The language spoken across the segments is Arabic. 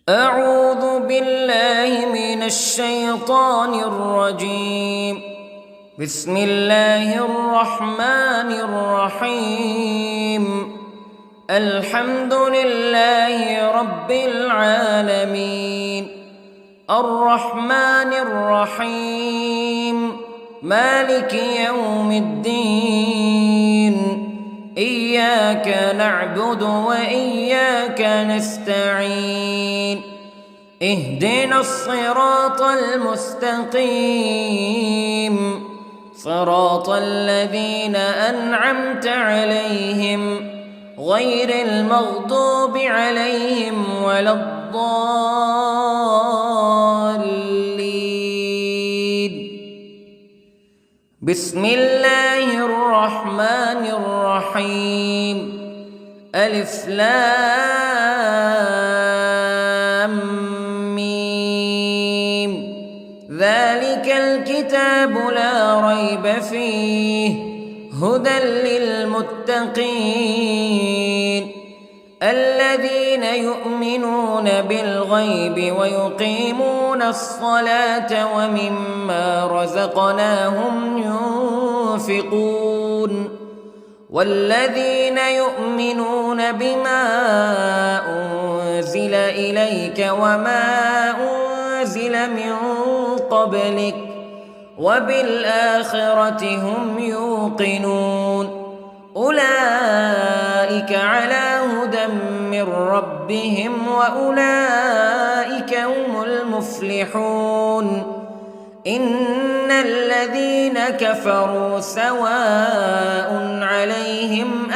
أعوذ بالله من الشيطان الرجيم. بسم الله الرحمن الرحيم. الحمد لله رب العالمين، الرحمن الرحيم، مالك يوم الدين. إياك نعبد وإياك نستعين. اهدنا الصراط المستقيم، صراط الذين أنعمت عليهم غير المغضوب عليهم ولا الضالين. بسم الله الرحمن الرحيم. ألف لام ميم. ذلك الكتاب لا ريب فيه هدى للمتقين الذين يؤمنون بالغيب ويقيمون الصلاة ومما رزقناهم ينفقون والذين يؤمنون بما أنزل إليك وما أنزل من قبلك وبالآخرة هم يوقنون. أولئك على هدى من ربهم وأولئك هم المفلحون. إن الذين كفروا سواء عليهم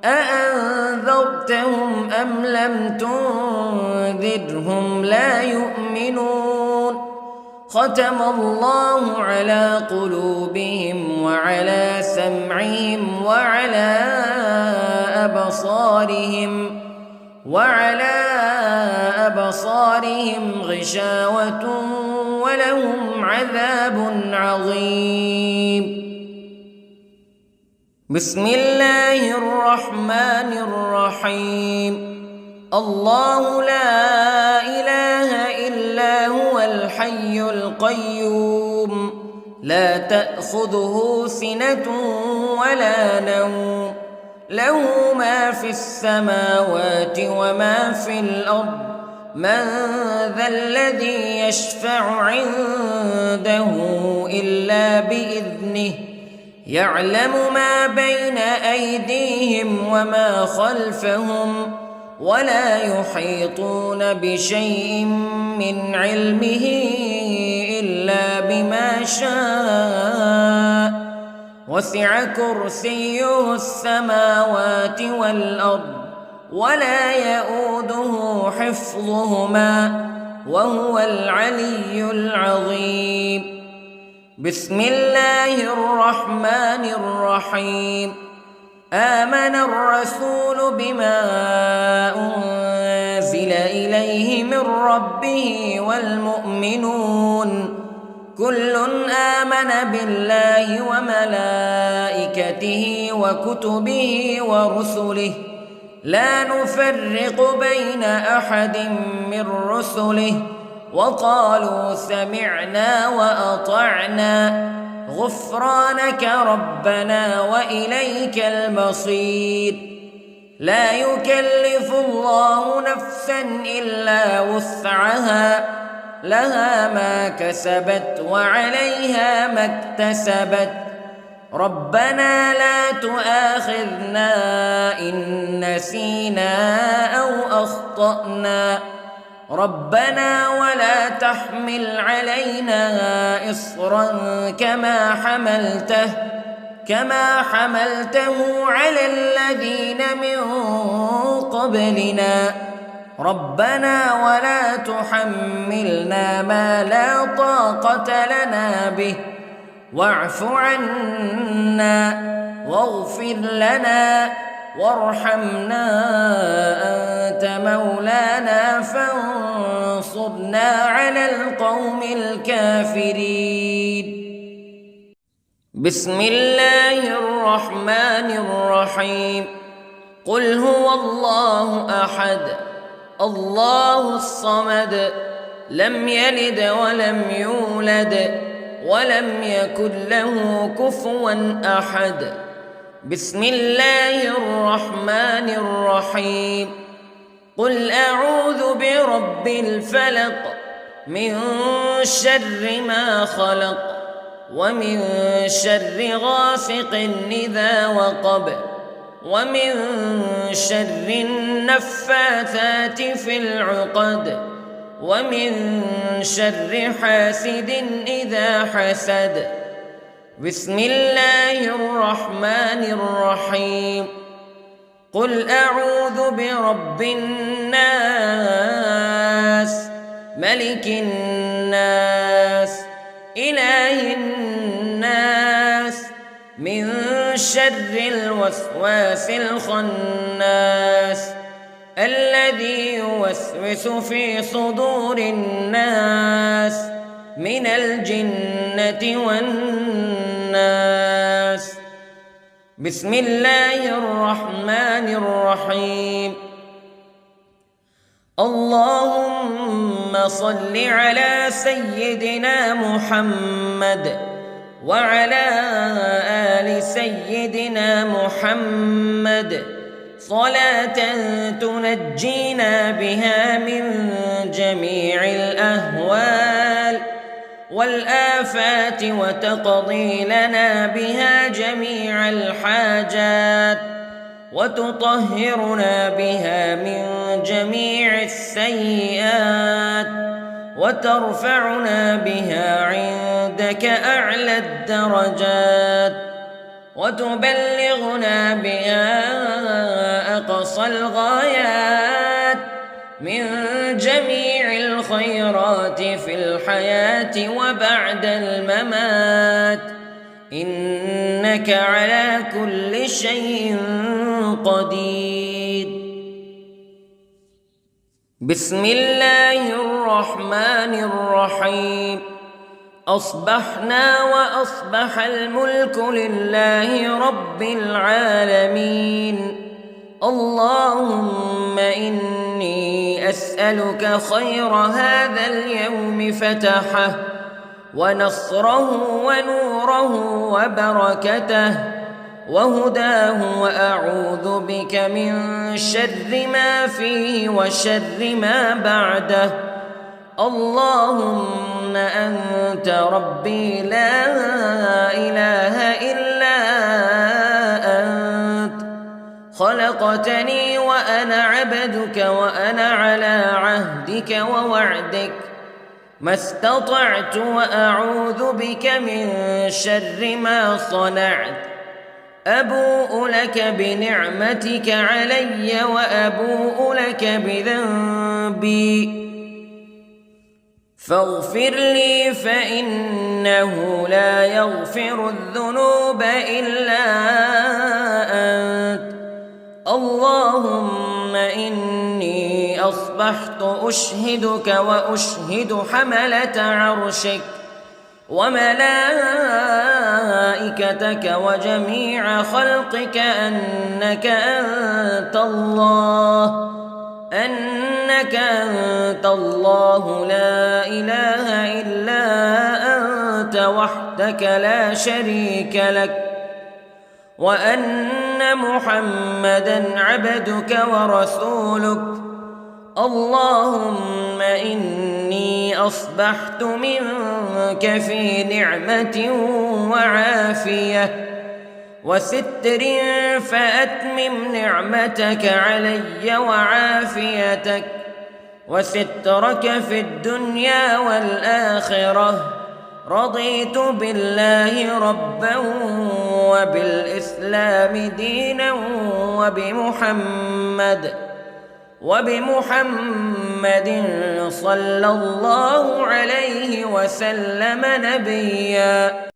أأنذرتهم أم لم تنذرهم لا يؤمنون. ختم الله على قلوبهم وعلى سمعهم وعلى أبصارهم غشاوة ولهم عذاب عظيم. بسم الله الرحمن الرحيم. الله لا إله إلا هو الحي القيوم لا تأخذه سنة ولا نوم له ما في السماوات وما في الأرض. من ذا الذي يشفع عنده إلا بإذنه يعلم ما بين أيديهم وما خلفهم ولا يحيطون بشيء من علمه إلا بما شاء. وسع كرسيه السماوات والأرض ولا يؤوده حفظهما وهو العلي العظيم. بسم الله الرحمن الرحيم. آمن الرسول بما أنزل إليه من ربه والمؤمنون كل آمن بالله وملائكته وكتبه ورسله لا نفرق بين أحد من رسله وقالوا سمعنا وأطعنا غفرانك ربنا وإليك المصير. لا يكلف الله نفسا إلا وسعها لها ما كسبت وعليها ما اكتسبت. ربنا لا تؤاخذنا إن نسينا أو أخطأنا ربنا ولا تحمل علينا إصرا كما حملته على الذين من قبلنا ربنا ولا تحملنا ما لا طاقة لنا به واعف عنا واغفر لنا وارحمنا أنت مولانا فانصرنا على القوم الكافرين. بسم الله الرحمن الرحيم. قل هو الله أحد الله الصمد لم يلد ولم يولد ولم يكن له كفوا أحد. بسم الله الرحمن الرحيم. قل أعوذ برب الفلق من شر ما خلق ومن شر غاسق إذا وقب ومن شر النفاثات في العقد ومن شر حاسد إذا حسد. بسم الله الرحمن الرحيم. قل أعوذ برب الناس ملك الناس إله الناس من شر الوسواس الخناس الذي يوسوس في صدور الناس من الجنة والناس. بسم الله الرحمن الرحيم. اللهم صل على سيدنا محمد وعلى آل سيدنا محمد صلاة تنجينا بها من جميع الأهوال والآفات وتقضي لنا بها جميع الحاجات وتطهرنا بها من جميع السيئات وترفعنا بها عندك أعلى الدرجات وتبلغنا بها أقصى الغايات من جميع الخيرات في الحياة وبعد الممات إنك على كل شيء قدير. بسم الله الرحمن الرحيم. أصبحنا وأصبح الملك لله رب العالمين. اللهم إني أسألك خير هذا اليوم فتحه ونصره ونوره وبركته وهداه وأعوذ بك من شر ما فيه وشر ما بعده. اللهم أنت ربي لا إله إلا أنت خلقتني وأنا عبدك وأنا على عهدك ووعدك ما استطعت وأعوذ بك من شر ما صنعت. أبوء لك بنعمتك علي وأبوء لك بذنبي فاغفر لي فإنه لا يغفر الذنوب إلا أنت. اللهم إني أصبحت أشهدك وأشهد حملة عرشك وملائكتك وجميع خلقك أنك أنت الله لا إله إلا أنت وحدك لا شريك لك وأن محمدًا عبدك ورسولك. اللهم إني أصبحت منك في نعمة وعافية وستر فأتمم نعمتك علي وعافيتك وسترك في الدنيا والآخرة. رضيت بالله ربا وبالإسلام دينا وبمحمد صلى الله عليه وسلم نبيا.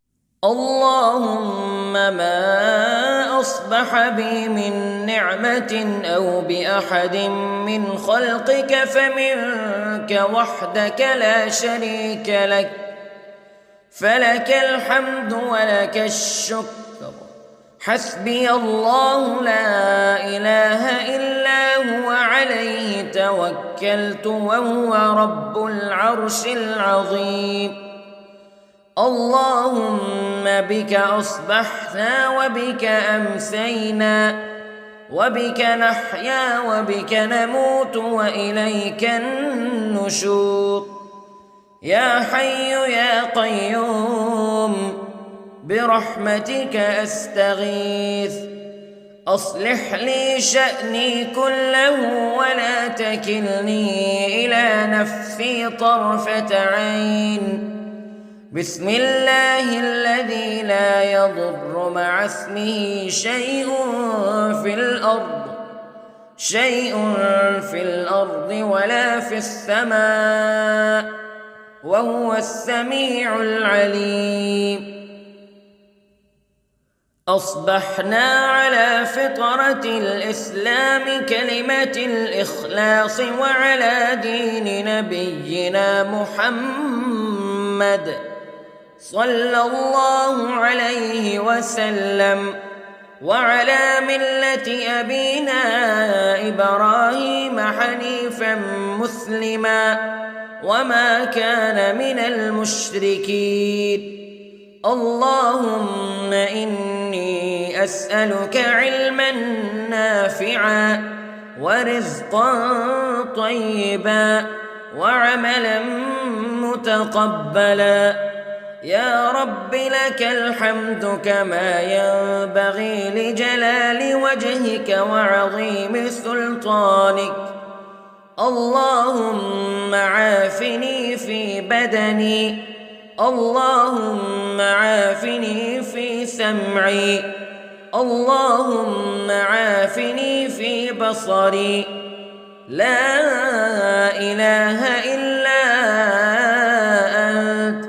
اللهم ما أصبح بي من نعمة أو بأحد من خلقك فمنك وحدك لا شريك لك فلك الحمد ولك الشكر حسبي الله لا إله إلا هو عليه توكلت وهو رب العرش العظيم. اللهم بك أصبحنا وبك أمسينا وبك نحيا وبك نموت وإليك النشور. يا حي يا قيوم برحمتك أستغيث، أصلح لي شأني كله ولا تكلني إلى نفسي طرفة عين. بسم الله الذي لا يضر مع اسمه شيء في الأرض ولا في السماء وهو السميع العليم. أصبحنا على فطرة الإسلام كلمة الإخلاص وعلى دين نبينا محمد صلى الله عليه وسلم وعلى ملة أبينا إبراهيم حنيفا مسلما وما كان من المشركين. اللهم إني أسألك علما نافعا ورزقا طيبا وعملا متقبلا. يا رب لك الحمد كما ينبغي لجلال وجهك وعظيم سلطانك. اللهم عافني في بدني، اللهم عافني في سمعي، اللهم عافني في بصري. لا إله إلا أنت.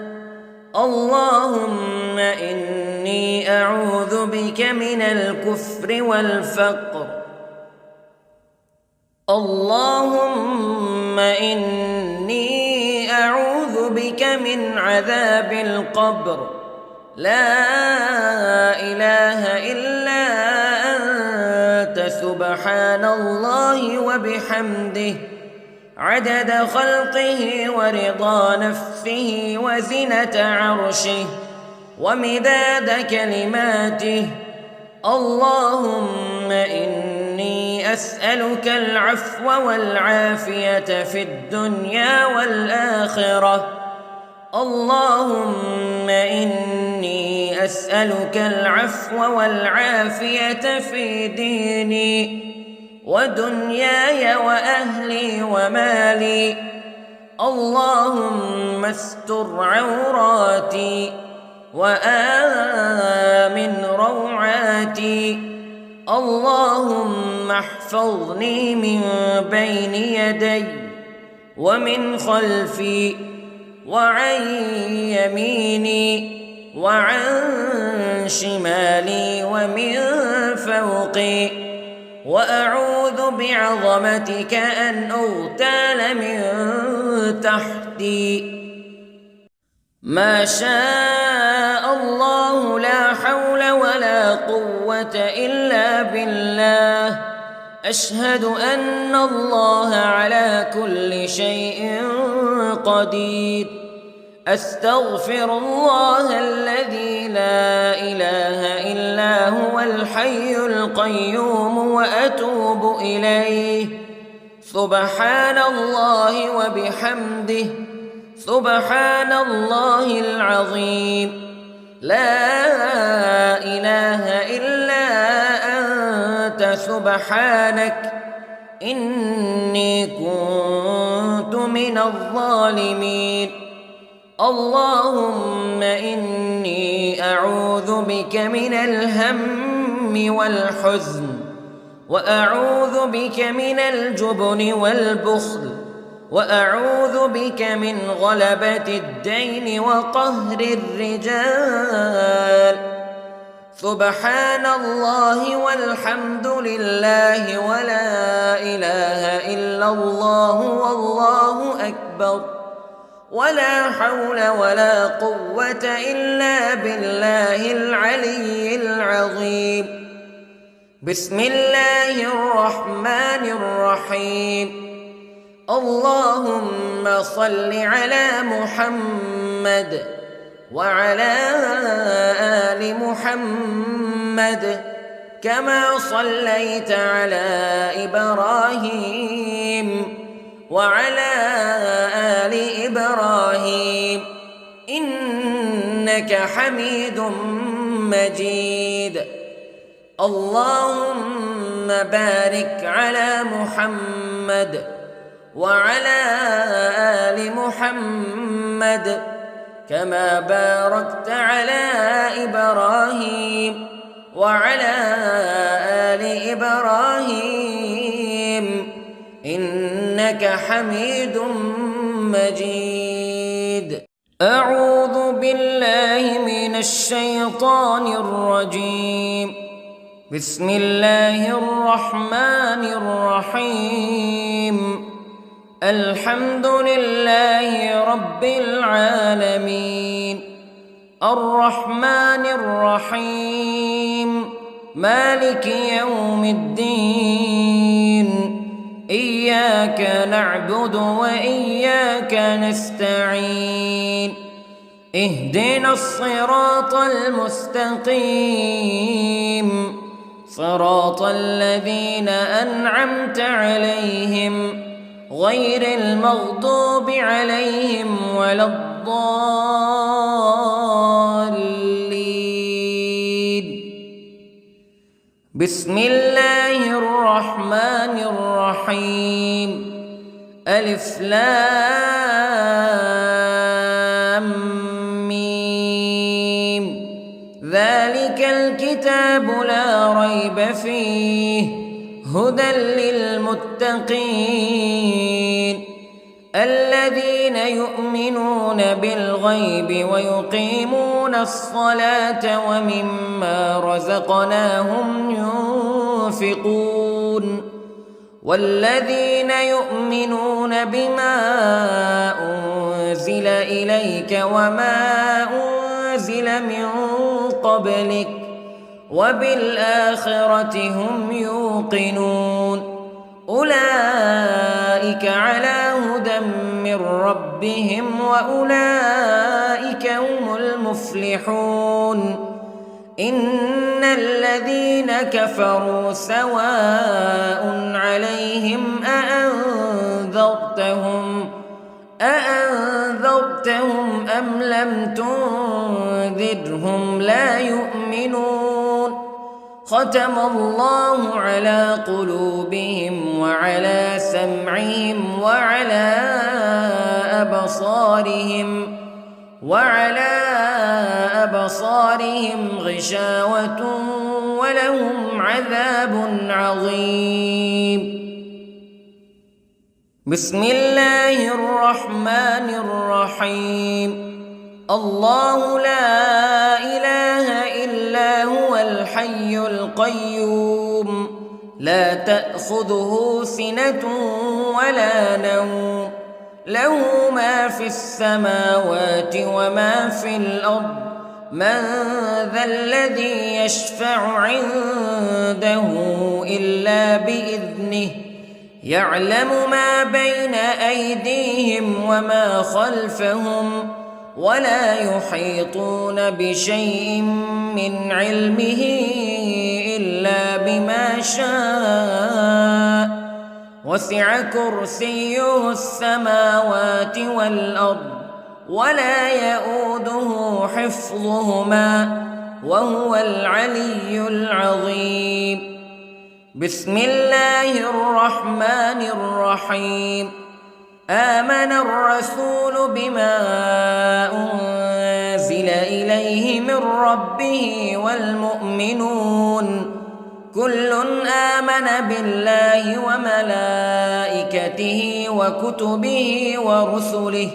اللهم إني أعوذ بك من الكفر والفقر. اللهم إني أعوذ بك من عذاب القبر. لا إله إلا أنت سبحان الله وبحمده عدد خلقه ورضا نفسه وزنة عرشه ومداد كلماته. اللهم إني أسألك العفو والعافية في الدنيا والآخرة. اللهم إني أسألك العفو والعافية في ديني ودنياي وأهلي ومالي. اللهم استر عوراتي وآمن روعاتي. اللهم احفظني من بين يدي ومن خلفي وعن يميني وعن شمالي ومن فوقي، وأعوذ بعظمتك أن أغتال من تحتي. ما شاء الله لا حول ولا قوة إلا بالله. أشهد أن الله على كل شيء قدير. أستغفر الله الذي لا إله إلا هو الحي القيوم وأتوب إليه. سبحان الله وبحمده سبحان الله العظيم. لا إله إلا أنت سبحانك إني كنت من الظالمين. اللهم إني أعوذ بك من الهم والحزن، وأعوذ بك من الجبن والبخل، وأعوذ بك من غلبة الدين وقهر الرجال. سبحان الله والحمد لله ولا إله إلا الله والله أكبر. ولا حول ولا قوة إلا بالله العلي العظيم. بسم الله الرحمن الرحيم. اللهم صل على محمد وعلى آل محمد كما صليت على إبراهيم وعلى آل إبراهيم إنك حميد مجيد. اللهم بارك على محمد وعلى آل محمد كما باركت على إبراهيم وعلى آل إبراهيم إنك حميد مجيد. أعوذ بالله من الشيطان الرجيم. بسم الله الرحمن الرحيم. الحمد لله رب العالمين الرحمن الرحيم مالك يوم الدين إياك نعبد وإياك نستعين اهدنا الصراط المستقيم صراط الذين أنعمت عليهم غير المغضوب عليهم ولا الضالين. بسم الله الرحمن الرحيم. ألف لام ميم. ذلك الكتاب لا ريب فيه هدى للمتقين الذين يؤمنون بالغيب ويقيمون الصلاة ومما رزقناهم ينفقون والذين يؤمنون بما أنزل إليك وما أنزل من قبلك وبالآخرة هم يوقنون أولئك على هدى من ربهم وأولئك هم المفلحون. إن الذين كفروا سواء عليهم أأنذرتهم أم لم تنذرهم لا يؤمنون. ختم الله على قلوبهم وعلى سمعهم وعلى أبصارهم غشاوة ولهم عذاب عظيم. بسم الله الرحمن الرحيم. الله لا إله إلا هو الحي القيوم لا تأخذه سنة ولا نوم له ما في السماوات وما في الأرض من ذا الذي يشفع عنده إلا بإذنه يعلم ما بين أيديهم وما خلفهم ولا يحيطون بشيء من علمه إلا بما شاء وسع كرسيه السماوات والأرض ولا يؤوده حفظهما وهو العلي العظيم. بسم الله الرحمن الرحيم. آمن الرسول بما أنزل إليه من ربه والمؤمنون كل آمن بالله وملائكته وكتبه ورسله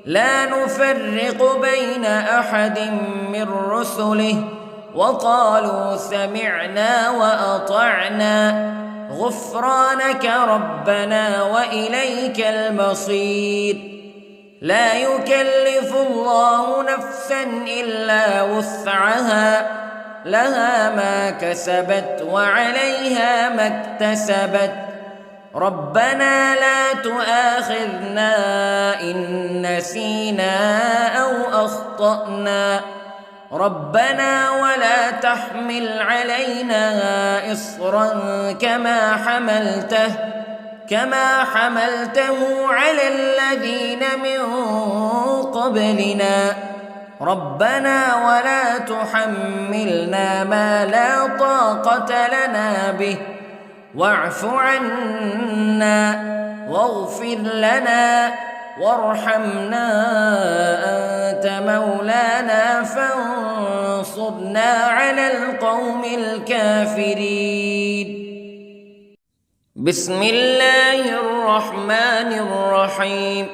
لا نفرق بين أحد من رسله وقالوا سمعنا وأطعنا غفرانك ربنا وإليك المصير. لا يكلف الله نفسا إلا وسعها لها ما كسبت وعليها ما اكتسبت ربنا لا تؤاخذنا إن نسينا أو أخطأنا ربنا ولا تحمل علينا إصرا كما حملته على الذين من قبلنا ربنا ولا تحملنا ما لا طاقة لنا به واعف عنا واغفر لنا وارحمنا أنت مولانا فانصرنا على القوم الكافرين. بسم الله الرحمن الرحيم.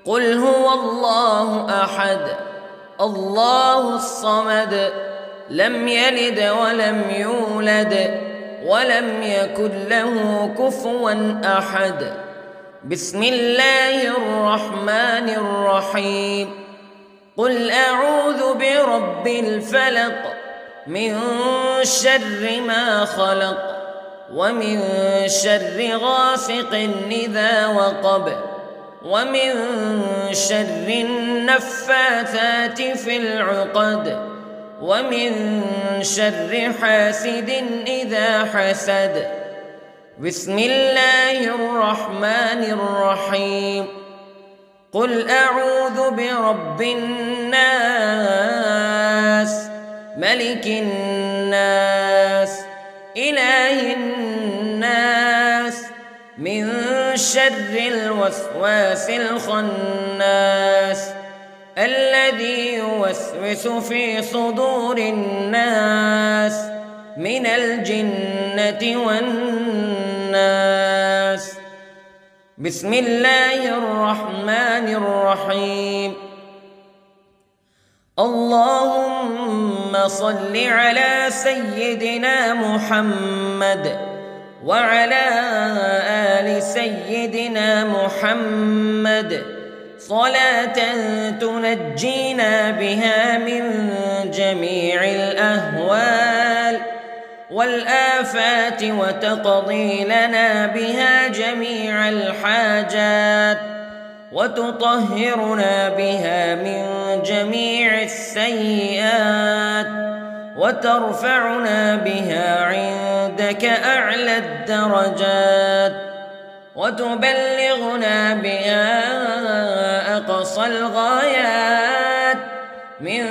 قل هو الله أحد الله الصمد لم يلد ولم يولد ولم يكن له كفوا أحد. بسم الله الرحمن الرحيم. قل أعوذ برب الفلق من شر ما خلق ومن شر غاسق إذا وقب ومن شر النفاثات في العقد ومن شر حاسد إذا حسد. بسم الله الرحمن الرحيم. قل أعوذ برب الناس ملك الناس إله الناس من شر الوسواس الخناس الذي يوسوس في صدور الناس من الجنة والناس. بسم الله الرحمن الرحيم. اللهم صل على سيدنا محمد وعلى آل سيدنا محمد صلاة تنجينا بها من جميع الأهوال والآفات وتقضي لنا بها جميع الحاجات وتطهرنا بها من جميع السيئات وترفعنا بها عندك أعلى الدرجات وتبلغنا بها أقصى الغايات من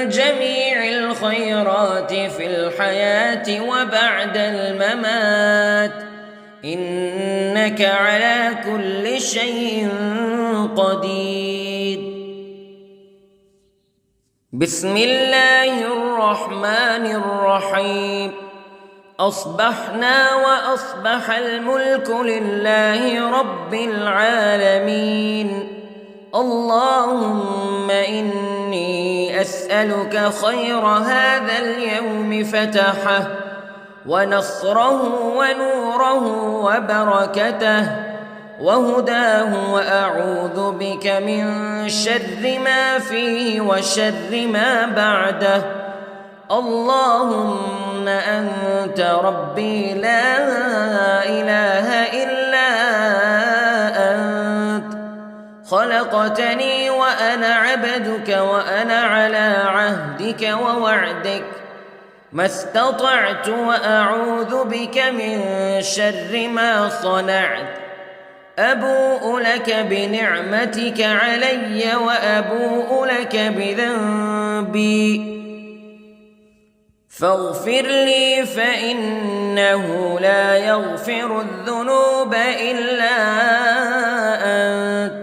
جميع الخيرات في الحياة وبعد الممات إنك على كل شيء قدير. بسم الله الرحمن الرحيم. أصبحنا وأصبح الملك لله رب العالمين. اللهم إني أسألك خير هذا اليوم فتحه ونصره ونوره وبركته وهداه وأعوذ بك من شر ما فيه وشر ما بعده. اللهم أنت ربي لا إله إلا أنت خلقتني وأنا عبدك وأنا على عهدك ووعدك ما استطعت وأعوذ بك من شر ما صنعت. أبوء لك بنعمتك علي وأبوء لك بذنبي فاغفر لي فإنه لا يغفر الذنوب إلا أنت.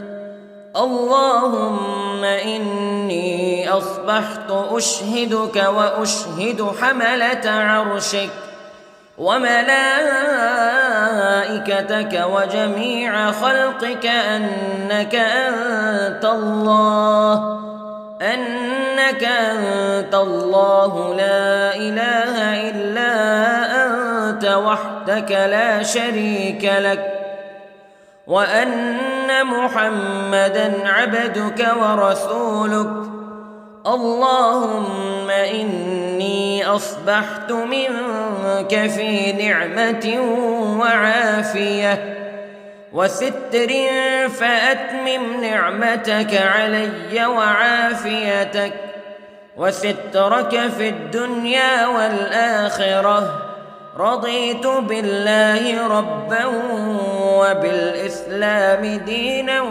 اللهم إني أصبحت أشهدك وأشهد حملة عرشك وملائكتك وجميع خلقك أنك أنت الله لا إله إلا أنت وحدك لا شريك لك وأن أن محمدًا عبدك ورسولك. اللهم إني أصبحت منك في نعمة وعافية وستر، فأتمم نعمتك علي وعافيتك وسترك في الدنيا والآخرة. رضيت بالله ربًا وبالإسلام دينًا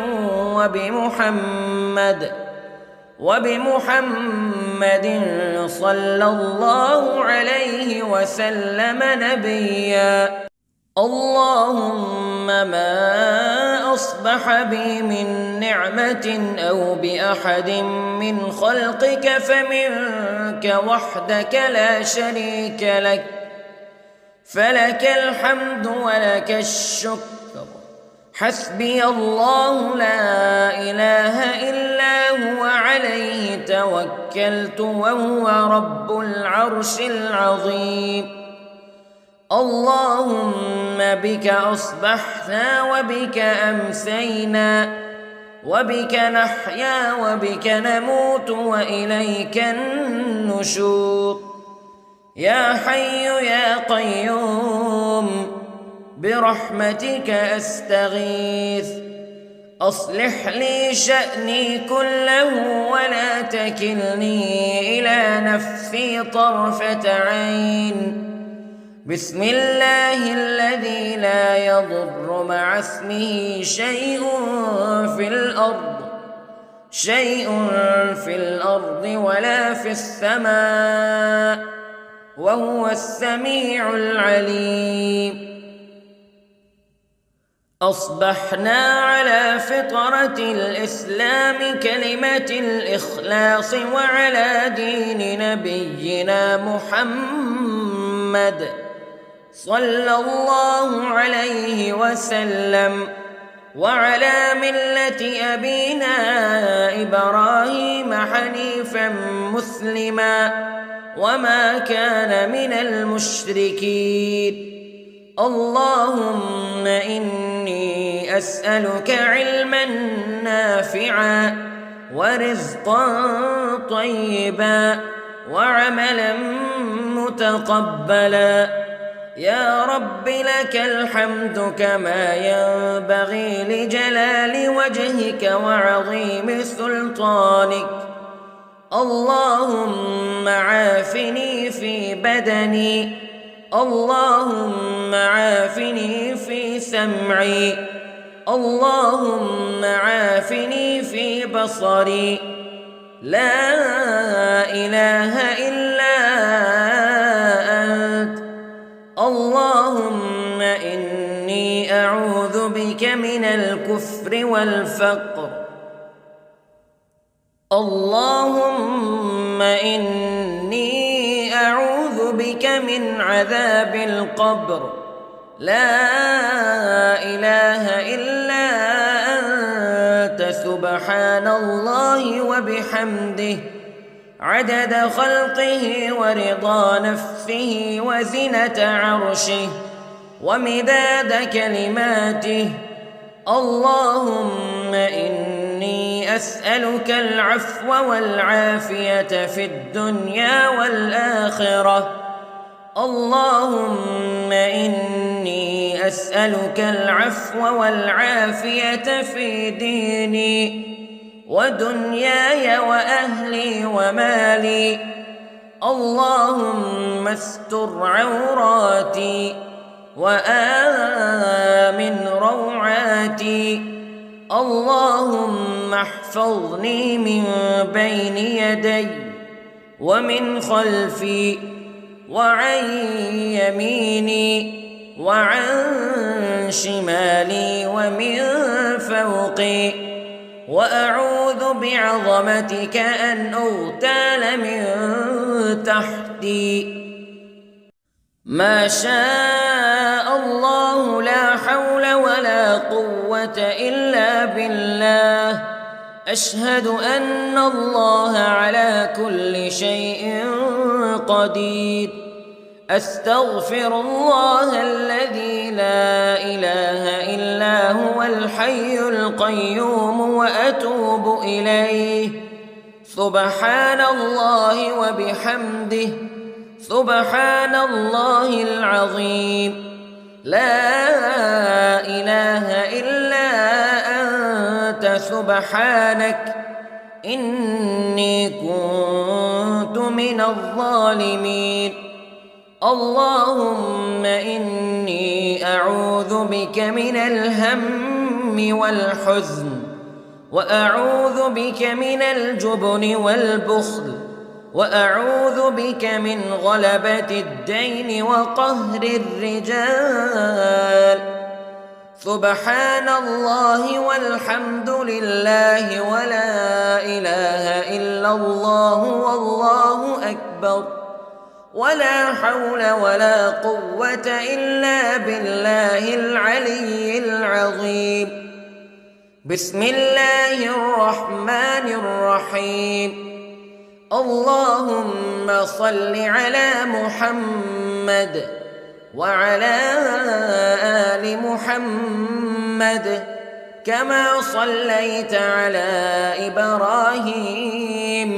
وبمحمد صلى الله عليه وسلم نبيًا. اللهم ما أصبح بي من نعمة أو بأحد من خلقك فمنك وحدك لا شريك لك، فلك الحمد ولك الشكر. حسبي الله لا إله إلا هو، عليه توكلت وهو رب العرش العظيم. اللهم بك أصبحنا وبك أمسينا وبك نحيا وبك نموت وإليك النشور. يا حي يا قيوم برحمتك أستغيث، أصلح لي شأني كله ولا تكلني إلى نفسي طرفة عين. بسم الله الذي لا يضر مع اسمه شيء في الأرض ولا في السماء، وهو السميع العليم. أصبحنا على فطرة الإسلام كلمة الإخلاص وعلى دين نبينا محمد صلى الله عليه وسلم، وعلى ملة أبينا إبراهيم حنيفا مسلما وما كان من المشركين. اللهم إني أسألك علما نافعا ورزقا طيبا وعملا متقبلا. يا رب لك الحمد كما ينبغي لجلال وجهك وعظيم سلطانك. اللهم عافني في بدني، اللهم عافني في سمعي، اللهم عافني في بصري. لا إله إلا أنت. اللهم إني أعوذ بك من الكفر والفقر. اللهم إني أعوذ بك من عذاب القبر. لا إله إلا أنت، سبحان الله وبحمده، عدد خلقه ورضا نفسه وزنة عرشه ومداد كلماته. اللهم إني أسألك العفو والعافية في الدنيا والآخرة. اللهم إني أسألك العفو والعافية في ديني ودنياي وأهلي ومالي. اللهم استر عوراتي وآمن روعاتي. اللهم احفظني من بين يدي ومن خلفي وعن يميني وعن شمالي ومن فوقي، وأعوذ بعظمتك أن أغتال من تحتي. ما شاء الله لا حول ولا قوة إلا بالله. أشهد أن الله على كل شيء قدير. أستغفر الله الذي لا إله إلا هو الحي القيوم وأتوب إليه. سبحان الله وبحمده، سبحان الله العظيم. لا إله إلا أنت سبحانك إني كنت من الظالمين. اللهم إني أعوذ بك من الهم والحزن، وأعوذ بك من الجبن والبخل، وأعوذ بك من غلبة الدين وقهر الرجال. سبحان الله والحمد لله ولا إله إلا الله والله أكبر، ولا حول ولا قوة إلا بالله العلي العظيم. بسم الله الرحمن الرحيم. اللهم صل على محمد وعلى آل محمد كما صليت على إبراهيم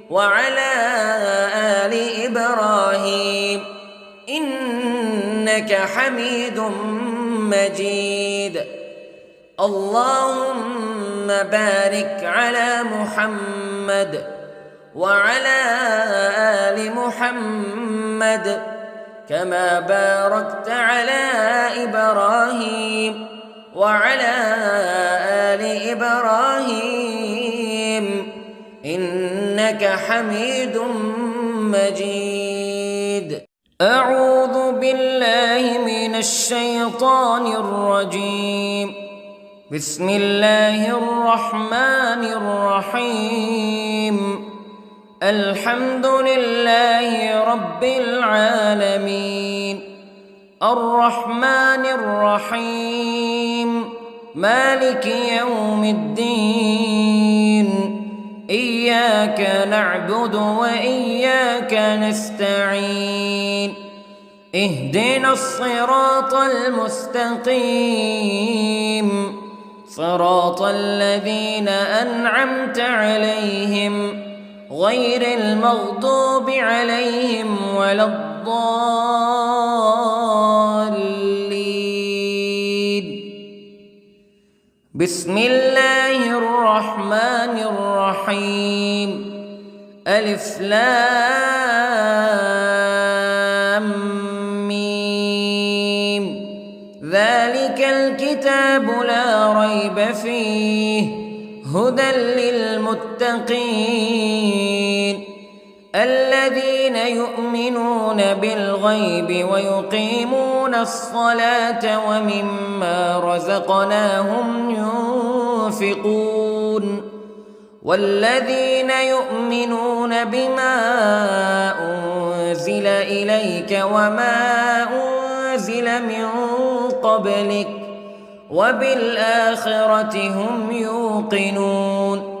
وعلى آل إبراهيم إنك حميد مجيد. اللهم بارك على محمد وعلى آل محمد كما باركت على إبراهيم وعلى آل إبراهيم إنك حميد مجيد. أعوذ بالله من الشيطان الرجيم. بسم الله الرحمن الرحيم. الحمد لله رب العالمين، الرحمن الرحيم، مالك يوم الدين. إياك نعبد وإياك نستعين. اهدنا الصراط المستقيم، صراط الذين أنعمت عليهم غير المغضوب عليهم ولا الضالين. بسم الله الرحمن الرحيم. ألف لام ميم. ذلك الكتاب لا ريب فيه هدى للمتقين الذين يؤمنون بالغيب ويقيمون الصلاة ومما رزقناهم ينفقون والذين يؤمنون بما أنزل إليك وما أنزل من قبلك وبالآخرة هم يوقنون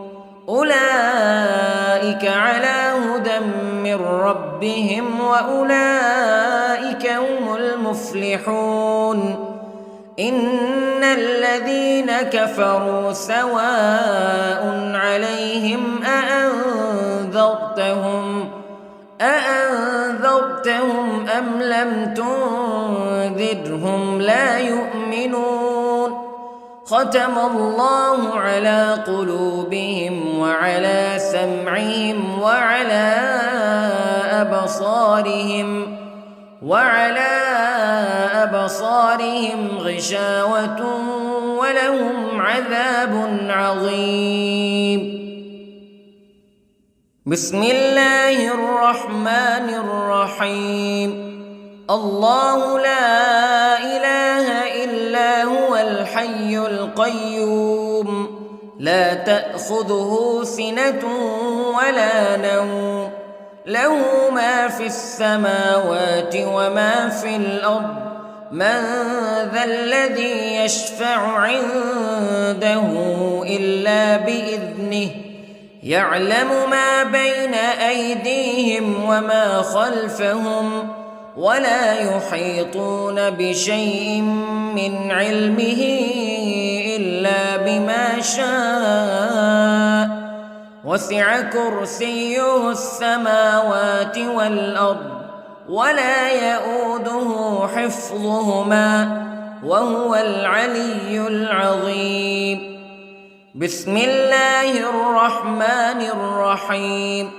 أولئك على هدى من ربهم وأولئك هم المفلحون. إن الذين كفروا سواء عليهم أأنذرتهم أم لم تنذرهم لا يؤمنون. ختم الله على قلوبهم وعلى سمعهم وعلى أبصارهم غشاوة ولهم عذاب عظيم. بسم الله الرحمن الرحيم. الله لا إله إلا هو الحي القيوم لا تأخذه سنة ولا نوم له ما في السماوات وما في الأرض من ذا الذي يشفع عنده إلا بإذنه يعلم ما بين أيديهم وما خلفهم ولا يحيطون بشيء من علمه إلا بما شاء وسع كرسيه السماوات والأرض ولا يؤوده حفظهما وهو العلي العظيم. بسم الله الرحمن الرحيم.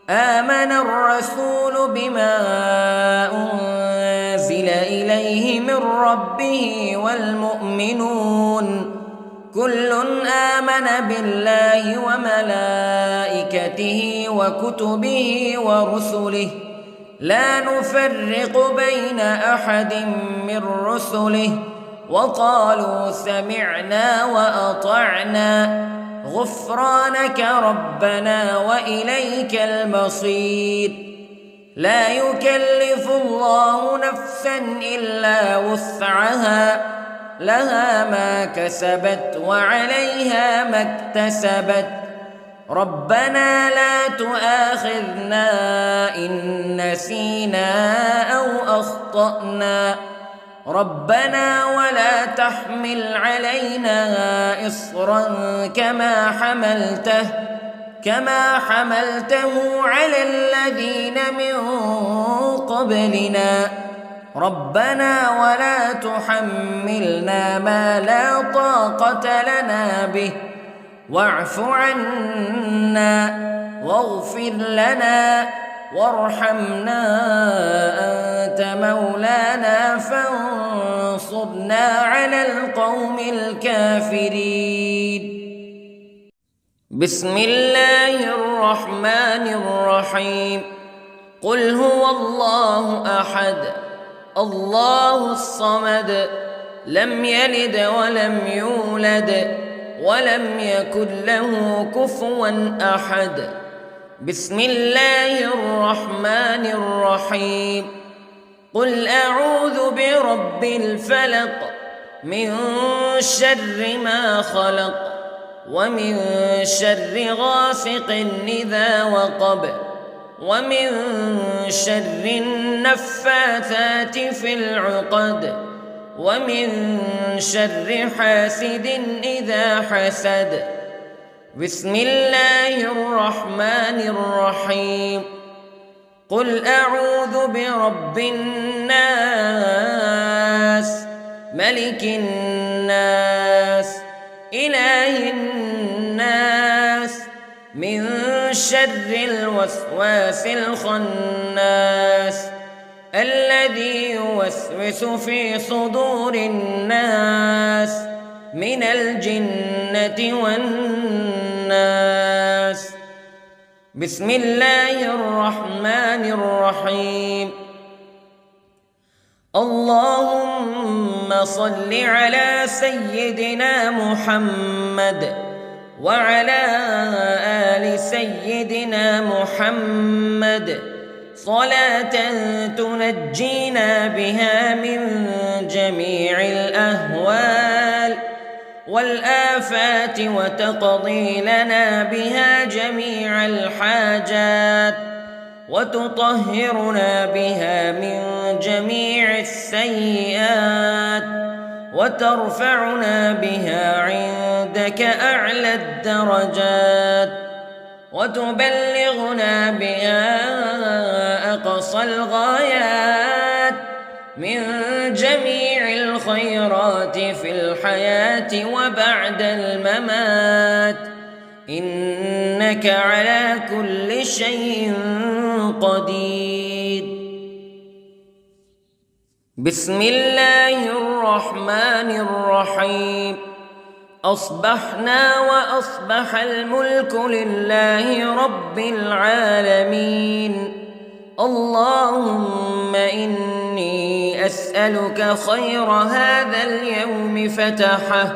آمن الرسول بما أنزل إليه من ربه والمؤمنون كل آمن بالله وملائكته وكتبه ورسله لا نفرق بين أحد من رسله وقالوا سمعنا وأطعنا غفرانك ربنا وإليك المصير. لا يكلف الله نفسا إلا وسعها لها ما كسبت وعليها ما اكتسبت ربنا لا تؤاخذنا إن نسينا أو أخطأنا ربنا ولا تحمل علينا إصرا كما حملته على الذين من قبلنا ربنا ولا تحملنا ما لا طاقة لنا به واعف عنا واغفر لنا وارحمنا أنت مولانا فانصرنا على القوم الكافرين. بسم الله الرحمن الرحيم. قل هو الله أحد الله الصمد لم يلد ولم يولد ولم يكن له كفوا أحد. بسم الله الرحمن الرحيم. قل أعوذ برب الفلق من شر ما خلق ومن شر غاسق إذا وقب ومن شر النفاثات في العقد ومن شر حاسد إذا حسد. بسم الله الرحمن الرحيم. قل أعوذ برب الناس ملك الناس إله الناس من شر الوسواس الخناس الذي يوسوس في صدور الناس من الجنة والناس. بسم الله الرحمن الرحيم. اللهم صل على سيدنا محمد وعلى آل سيدنا محمد صلاة تنجينا بها من جميع الأهوال والآفات وتقضي لنا بها جميع الحاجات وتطهرنا بها من جميع السيئات وترفعنا بها عندك أعلى الدرجات وتبلغنا بها أقصى الغايات من جميع الخيرات في الحياة وبعد الممات إنك على كل شيء قدير. بسم الله الرحمن الرحيم. أصبحنا وأصبح الملك لله رب العالمين. اللهم إني أسألك خير هذا اليوم فتحه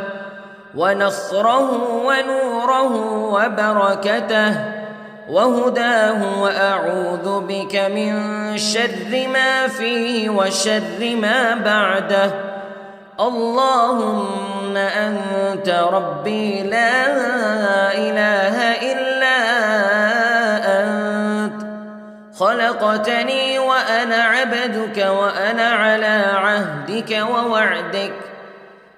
ونصره ونوره وبركته وهداه وأعوذ بك من شر ما فيه وشر ما بعده. اللهم أنت ربي لا إله إلا أنت خلقتني وأنا عبدك وأنا على عهدك ووعدك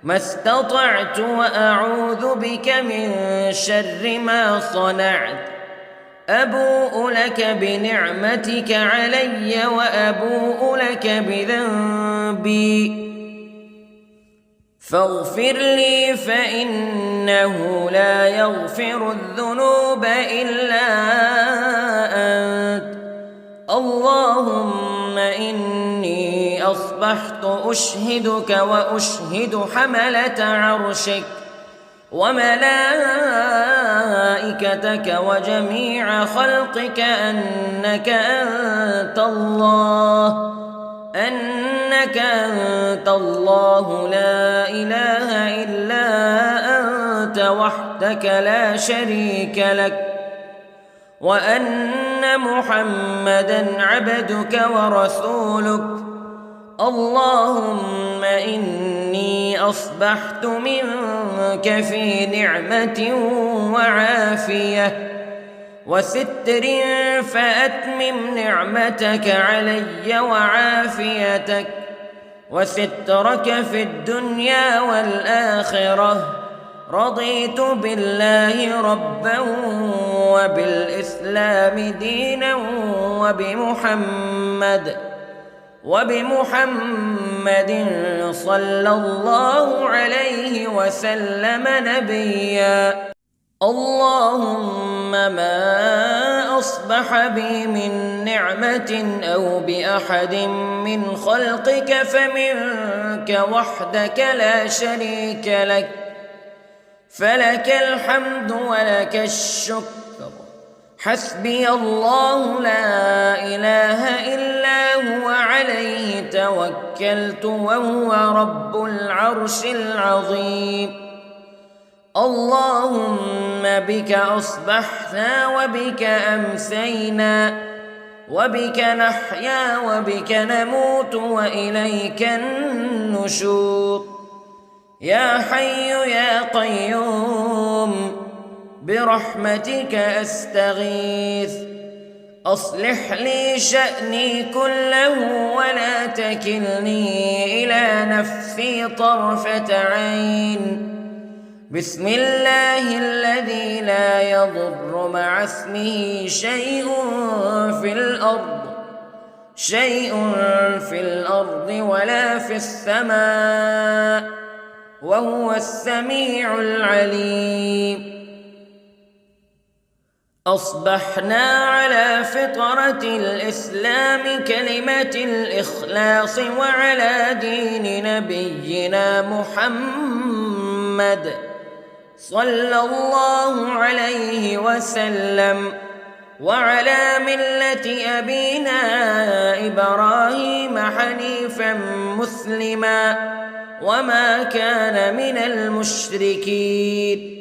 ما استطعت وأعوذ بك من شر ما صنعت أبوء لك بنعمتك علي وأبوء لك بذنبي فاغفر لي فإنه لا يغفر الذنوب إلا أنت اللهم إني أصبحت أشهدك وأشهد حملة عرشك وملائكتك وجميع خلقك أنك أنت الله لا إله إلا أنت وحدك لا شريك لك وأن محمدًا عبدك ورسولك اللهم إني أصبحت منك في نعمة وعافية وستر فأتمم نعمتك علي وعافيتك وسترك في الدنيا والآخرة رضيت بالله ربا وبالإسلام دينا وبمحمد صلى الله عليه وسلم نبيا اللهم ما أصبح بي من نعمة أو بأحد من خلقك فمنك وحدك لا شريك لك فلك الحمد ولك الشكر حسبي الله لا إله إلا هو عليه توكلت وهو رب العرش العظيم اللهم بك أصبحنا وبك أمسينا وبك نحيا وبك نموت وإليك النشور يا حي يا قيوم برحمتك أستغيث أصلح لي شأني كله ولا تكلني إلى نفسي طرفة عين بسم الله الذي لا يضر مع اسمه شيء في الأرض ولا في السماء وهو السميع العليم أصبحنا على فطرة الإسلام كلمة الإخلاص وعلى دين نبينا محمد صلى الله عليه وسلم وعلى ملة أبينا إبراهيم حنيفا مسلما وما كان من المشركين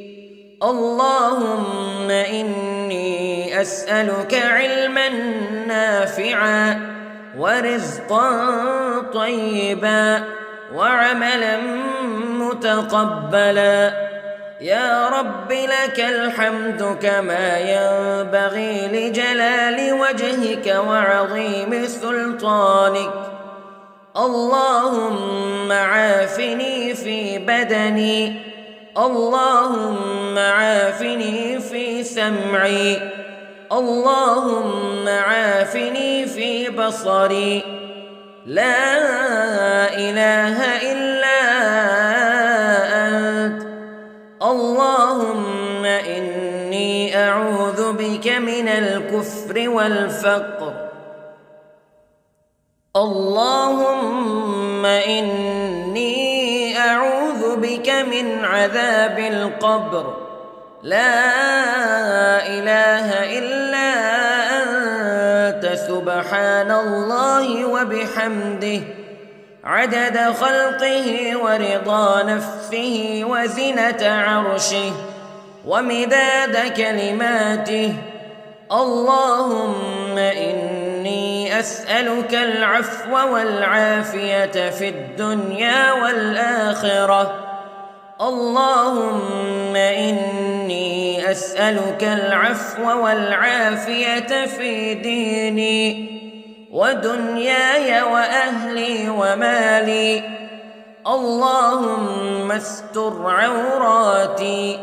اللهم إني أسألك علما نافعا ورزقا طيبا وعملا متقبلا يا رب لك الحمد كما ينبغي لجلال وجهك وعظيم سلطانك اللهم عافني في بدني اللهم عافني في سمعي اللهم عافني في بصري لا إله إلا أنت اللهم إني أعوذ بك من الكفر والفقر اللهم إني أعوذ بك من عذاب القبر لا إله إلا أنت سبحان الله وبحمده عدد خلقه ورضا نفسه وزنة عرشه ومداد كلماته اللهم إني أسألك العفو والعافية في الدنيا والآخرة اللهم إني أسألك العفو والعافية في ديني ودنياي وأهلي ومالي. اللهم استر عوراتي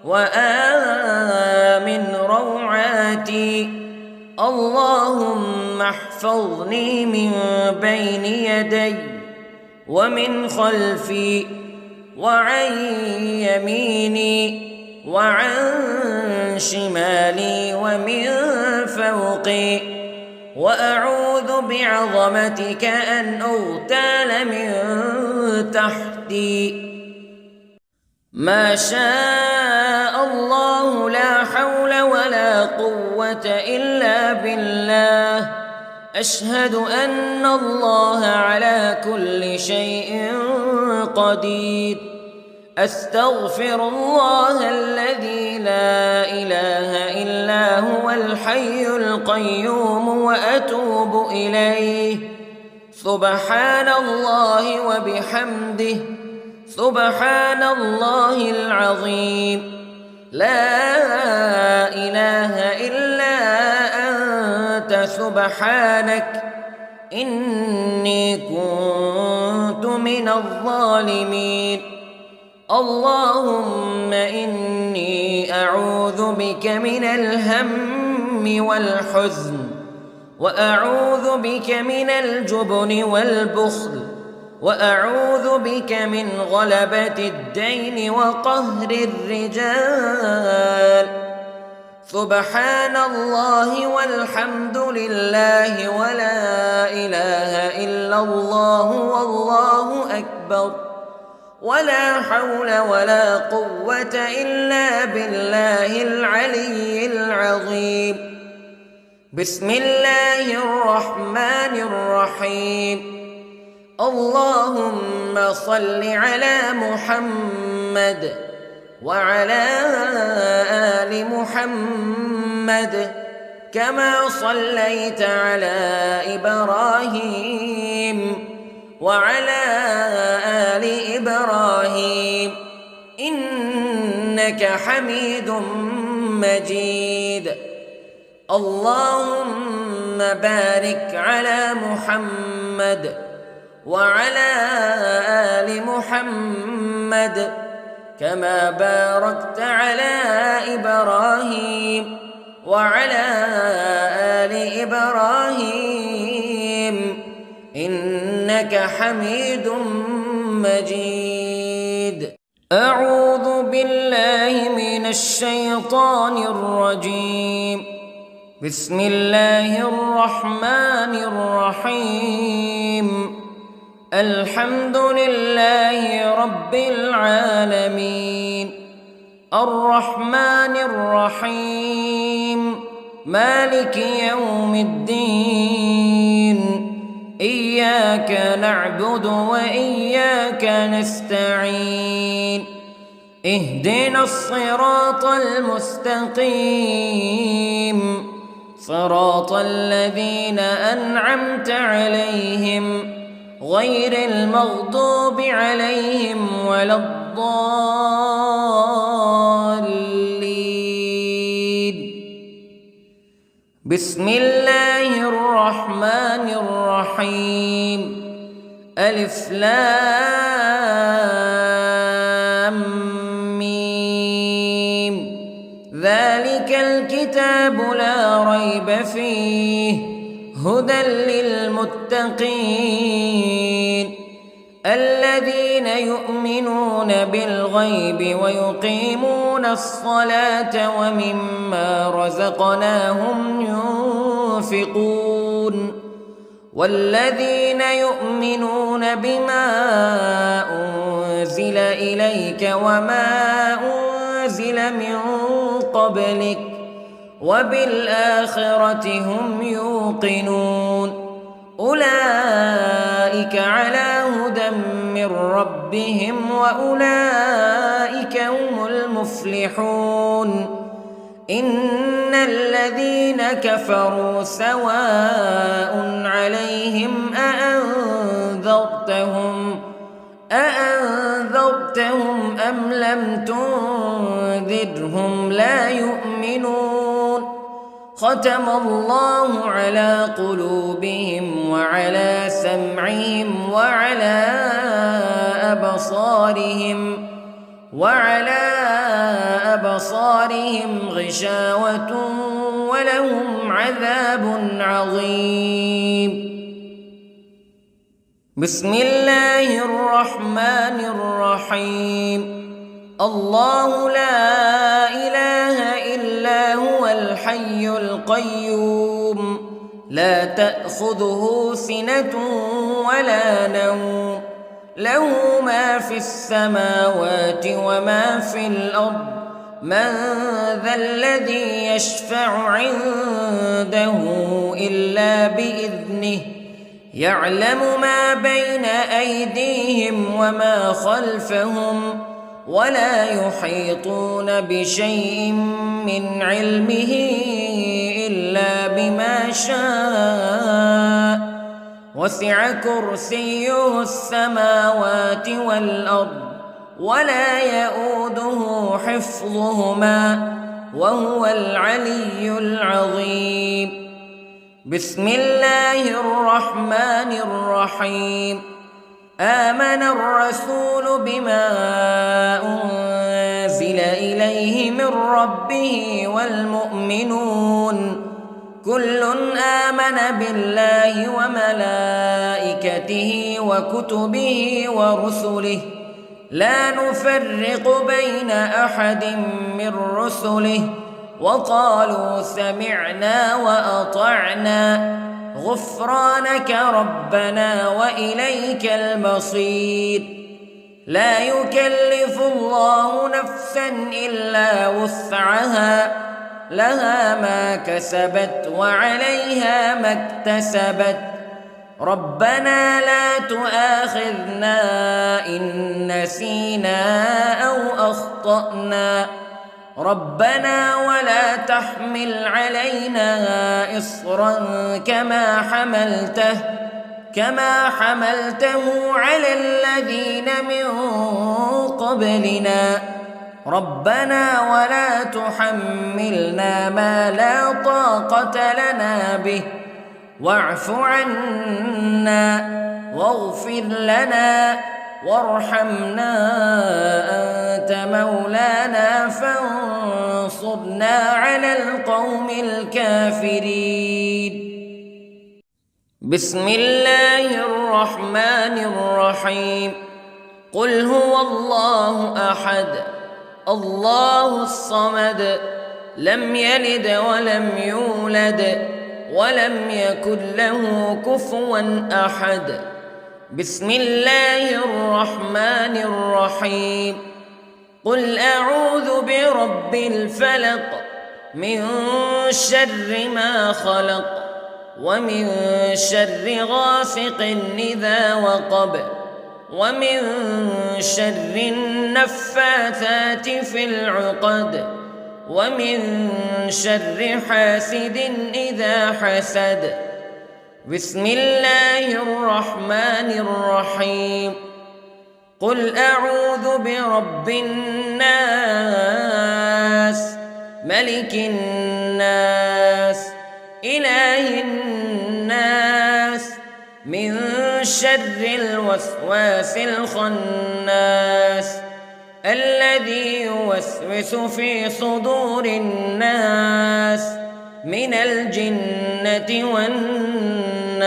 وآمن روعاتي. اللهم احفظني من بين يدي ومن خلفي وعن يميني وعن شمالي ومن فوقي، وأعوذ بعظمتك أن أغتال من تحتي. ما شاء الله لا حول ولا قوة إلا بالله. أشهد أن الله على كل شيء قدير. أستغفر الله الذي لا إله إلا هو الحي القيوم وأتوب إليه. سبحان الله وبحمده، سبحان الله العظيم. لا إله إلا أنت سبحانك إني كنت من الظالمين. اللهم إني أعوذ بك من الهم والحزن، وأعوذ بك من الجبن والبخل، وأعوذ بك من غلبة الدين وقهر الرجال. سبحان الله والحمد لله ولا إله إلا الله والله أكبر، ولا حول ولا قوة إلا بالله العلي العظيم. بسم الله الرحمن الرحيم. اللهم صل على محمد وعلى آل محمد كما صليت على إبراهيم وعلى آل إبراهيم إنك حميد مجيد. اللهم بارك على محمد وعلى آل محمد كما باركت على إبراهيم وعلى آل إبراهيم إنك حميد مجيد. أعوذ بالله من الشيطان الرجيم. بسم الله الرحمن الرحيم. الحمد لله رب العالمين، الرحمن الرحيم، مالك يوم الدين. إياك نعبد وإياك نستعين. اهدنا الصراط المستقيم، صراط الذين أنعمت عليهم غير المغضوب عليهم ولا الضالين. بسم الله الرحمن الرحيم. ألف لام ميم. ذلك الكتاب لا ريب فيه هدى للمتقين الذين يؤمنون بالغيب ويقيمون الصلاة ومما رزقناهم ينفقون والذين يؤمنون بما أنزل إليك وما أنزل من قبلك وبالآخرة هم يوقنون أولئك على هدى من ربهم وأولئك هم المفلحون إن الذين كفروا سواء عليهم أأنذرتهم أم لم تنذرهم تنذرهم لا يؤمنون ختم الله على قلوبهم وعلى سمعهم وعلى أبصارهم غشاوة ولهم عذاب عظيم. بسم الله الرحمن الرحيم. الله لا إله إلا هو الحي القيوم لا تأخذه سنة ولا نوم له ما في السماوات وما في الأرض من ذا الذي يشفع عنده إلا بإذنه يعلم ما بين أيديهم وما خلفهم ولا يحيطون بشيء من علمه إلا بما شاء وسع كرسيه السماوات والأرض ولا يؤوده حفظهما وهو العلي العظيم. بسم الله الرحمن الرحيم. آمن الرسول بما أنزل إليه من ربه والمؤمنون كل آمن بالله وملائكته وكتبه ورسله لا نفرق بين أحد من رسله وقالوا سمعنا وأطعنا غفرانك ربنا وإليك المصير. لا يكلف الله نفسا إلا وسعها لها ما كسبت وعليها ما اكتسبت ربنا لا تؤاخذنا إن نسينا أو أخطأنا ربنا ولا تحمل علينا إصرا كما حملته على الذين من قبلنا ربنا ولا تحملنا ما لا طاقة لنا به واعف عنا واغفر لنا وارحمنا أنت مولانا فانصرنا على القوم الكافرين. بسم الله الرحمن الرحيم. قل هو الله أحد الله الصمد لم يلد ولم يولد ولم يكن له كفوا أحد. بسم الله الرحمن الرحيم. قل أعوذ برب الفلق من شر ما خلق ومن شر غاسق إذا وقب ومن شر النفاثات في العقد ومن شر حاسد إذا حسد. بسم الله الرحمن الرحيم. قل أعوذ برب الناس ملك الناس إله الناس من شر الوسواس الخناس الذي يوسوس في صدور الناس من الجنة والناس.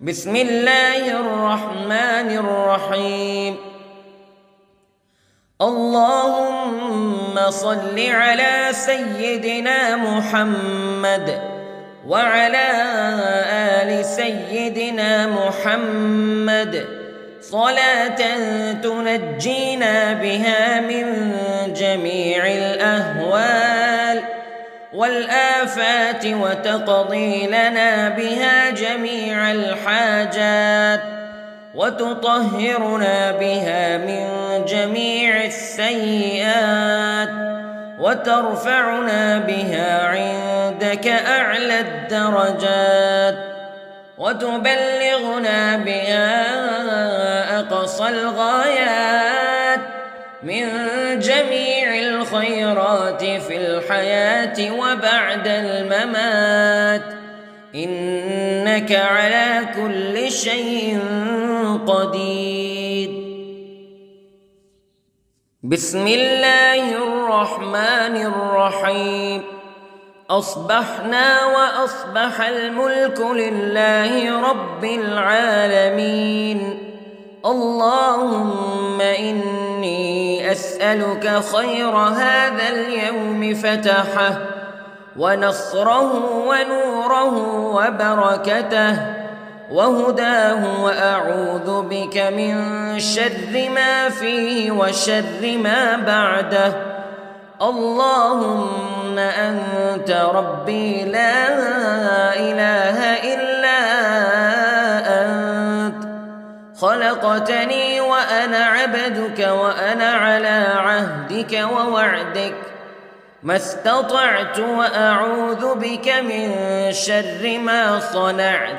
بسم الله الرحمن الرحيم. اللهم صل على سيدنا محمد وعلى آل سيدنا محمد صلاة تنجينا بها من جميع الأهوال والآفات وتقضي لنا بها جميع الحاجات وتطهرنا بها من جميع السيئات وترفعنا بها عندك أعلى الدرجات وتبلغنا بها أقصى الغايات من جميع الخيرات في الحياة وبعد الممات، إنك على كل شيء قدير. بسم الله الرحمن الرحيم. أصبحنا وأصبح الملك لله رب العالمين. اللهم إني أسألك خير هذا اليوم فتحه ونصره ونوره وبركته وهداه، وأعوذ بك من شر ما فيه وشر ما بعده. اللهم أنت ربي لا إله إلا أنت، خلقتني وأنا عبدك وأنا على عهدك ووعدك ما استطعت، وأعوذ بك من شر ما صنعت.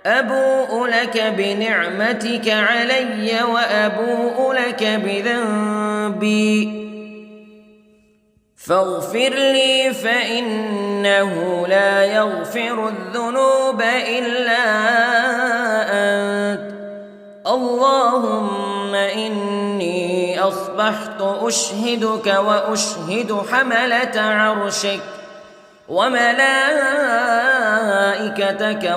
أبوء لك بنعمتك علي وأبوء لك بذنبي، فاغفر لي فإنه لا يغفر الذنوب إلا أنت. اللهم إني أصبحت أشهدك وأشهد حملة عرشك وملائكتك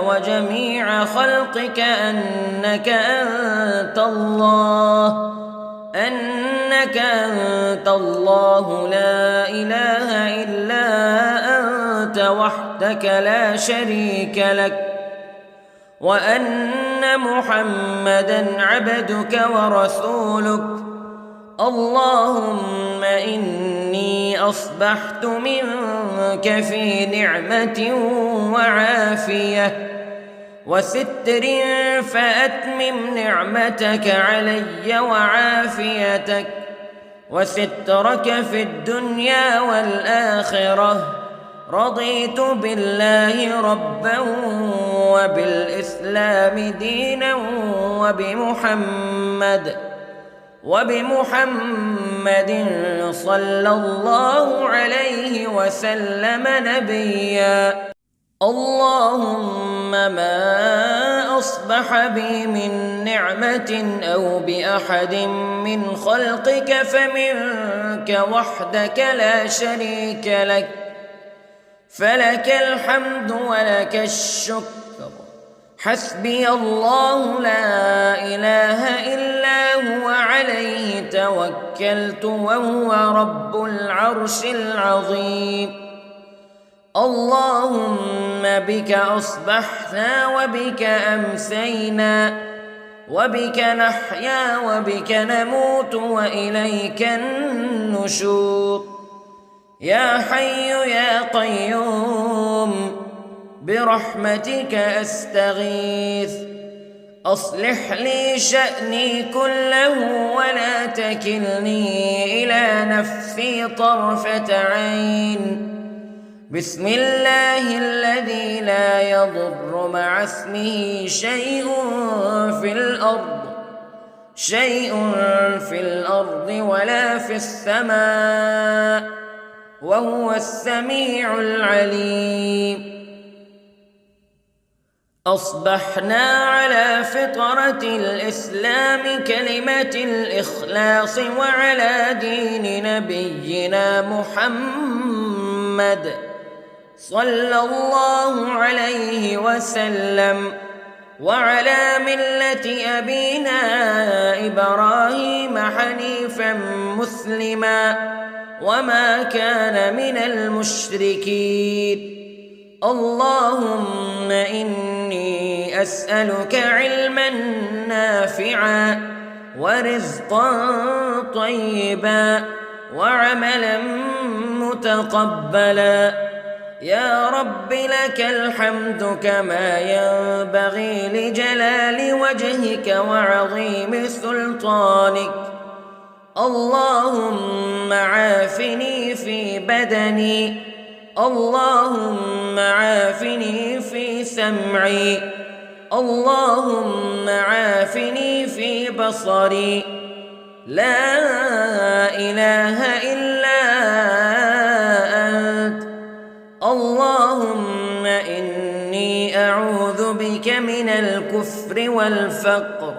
وجميع خلقك أنك أنت الله لا إله إلا أنت وحدك لا شريك لك، وأن محمدًا عبدك ورسولك. اللهم إني أصبحت منك في نعمة وعافية وستر، فأتمم نعمتك علي وعافيتك وسترك في الدنيا والآخرة. رضيت بالله ربا وبالإسلام دينا وبمحمد صلى الله عليه وسلم نبيا. اللهم ما أصبح بي من نعمة أو بأحد من خلقك فمنك وحدك لا شريك لك، فلك الحمد ولك الشكر. حسبي الله لا إله إلا هو عليه توكلت وهو رب العرش العظيم. اللهم بك أصبحنا وبك أمسينا وبك نحيا وبك نموت وإليك النشور. يا حي يا قيوم برحمتك أستغيث، أصلح لي شأني كله ولا تكلني إلى نفسي طرفة عين. بسم الله الذي لا يضر مع اسمه شيء في الأرض ولا في السماء، وهو السميع العليم. أصبحنا على فطرة الإسلام كلمة الإخلاص وعلى دين نبينا محمد صلى الله عليه وسلم، وعلى ملة أبينا إبراهيم حنيفا مسلما وما كان من المشركين. اللهم إني أسألك علما نافعا ورزقا طيبا وعملا متقبلا. يا رب لك الحمد كما ينبغي لجلال وجهك وعظيم سلطانك. اللهم عافني في بدني، اللهم عافني في سمعي، اللهم عافني في بصري. لا إله والكفر والفقر.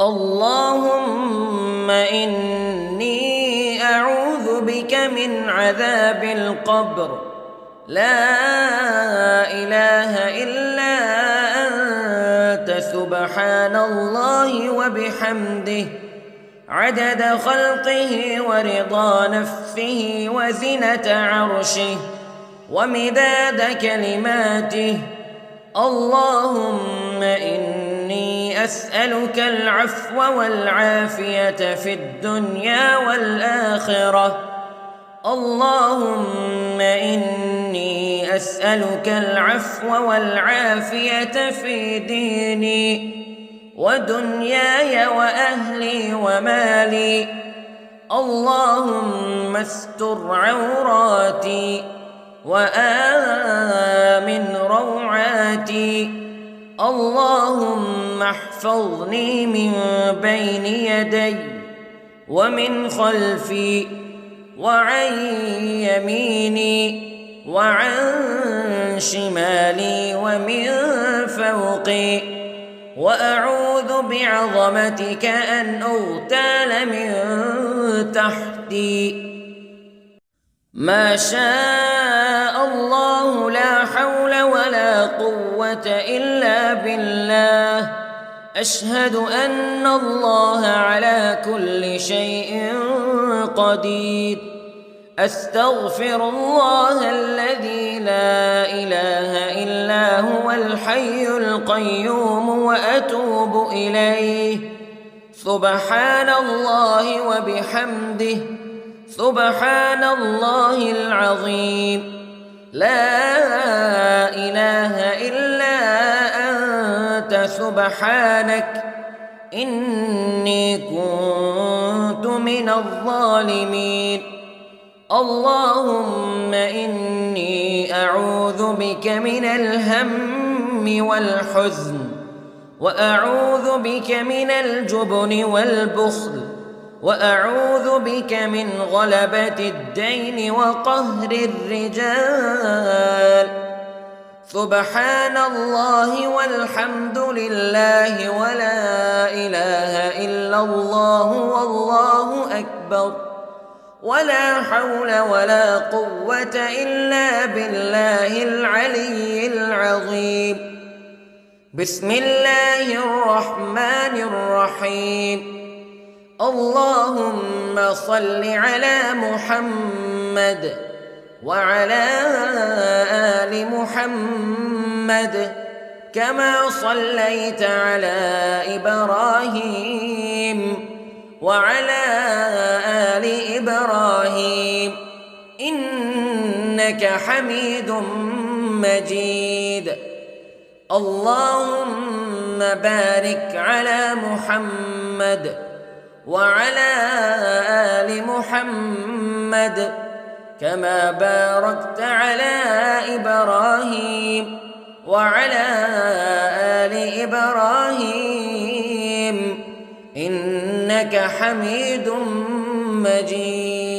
اللهم إني أعوذ بك من عذاب القبر، لا إله إلا أنت، سبحان الله وبحمده، عدد خلقه ورضا نفسه وزنة عرشه ومداد كلماته. اللهم إني أسألك العفو والعافية في الدنيا والآخرة. اللهم إني أسألك العفو والعافية في ديني ودنياي وأهلي ومالي. اللهم استر عوراتي وآمن روعاتي. اللهم احفظني من بين يدي ومن خلفي وعن يميني وعن شمالي ومن فوقي، وأعوذ بعظمتك أن أغتال من تحتي. ما شاء الله، لا حول ولا قوة إلا بالله. أشهد أن الله على كل شيء قدير. أستغفر الله الذي لا إله إلا هو الحي القيوم وأتوب إليه. سبحان الله وبحمده، سبحان الله العظيم. لا إله إلا أنت، سبحانك إني كنت من الظالمين. اللهم إني أعوذ بك من الهم والحزن، وأعوذ بك من الجبن والبخل، وأعوذ بك من غلبة الدين وقهر الرجال. سبحان الله والحمد لله ولا إله إلا الله والله أكبر، ولا حول ولا قوة إلا بالله العلي العظيم. بسم الله الرحمن الرحيم. اللهم صل على محمد وعلى آل محمد كما صليت على إبراهيم وعلى آل إبراهيم إنك حميد مجيد. اللهم بارك على محمد وعلى آل محمد كما باركت على إبراهيم وعلى آل إبراهيم إنك حميد مجيد.